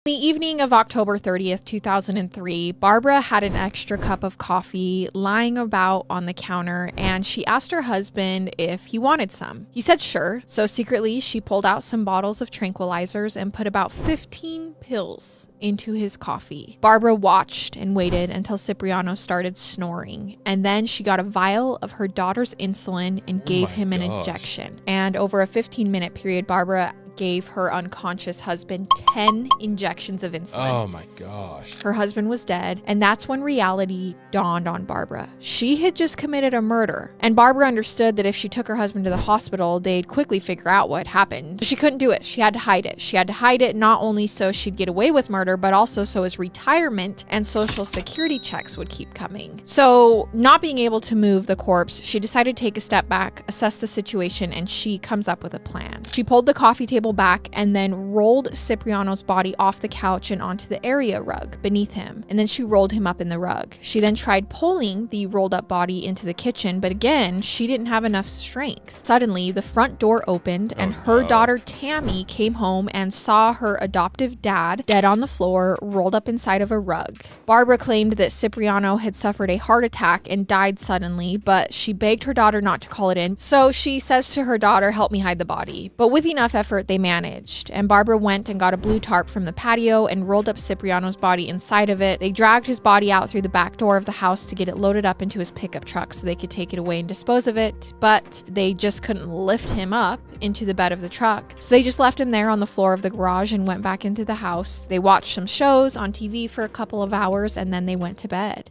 The evening of October 30th, 2003, Barbara had an extra cup of coffee lying about on the counter, and she asked her husband if he wanted some. He said sure, so secretly she pulled out some bottles of tranquilizers and put about 15 pills into his coffee. Barbara watched and waited until Cipriano started snoring, and then she got a vial of her daughter's insulin and gave him an injection. And over a 15-minute period, Barbara gave her unconscious husband 10 injections of insulin. Oh my gosh. Her husband was dead, and that's when reality dawned on Barbara. She had just committed a murder, and Barbara understood that if she took her husband to the hospital, they'd quickly figure out what happened. She couldn't do it. She had to hide it. She had to hide it not only so she'd get away with murder, but also so his retirement and social security checks would keep coming. So, not being able to move the corpse, she decided to take a step back, assess the situation, and she comes up with a plan. She pulled the coffee table back and then rolled Cipriano's body off the couch and onto the area rug beneath him, and then she rolled him up in the rug. She then tried pulling the rolled up body into the kitchen, but again, she didn't have enough strength. Suddenly, the front door opened and her daughter Tammy came home and saw her adoptive dad dead on the floor, rolled up inside of a rug. Barbara claimed that Cipriano had suffered a heart attack and died suddenly, but she begged her daughter not to call it in, so she says to her daughter, "Help me hide the body." But with enough effort, they managed, and Barbara went and got a blue tarp from the patio and rolled up Cipriano's body inside of it. They dragged his body out through the back door of the house to get it loaded up into his pickup truck so they could take it away and dispose of it, but they just couldn't lift him up into the bed of the truck, so they just left him there on the floor of the garage and went back into the house. They watched some shows on TV for a couple of hours, and then they went to bed.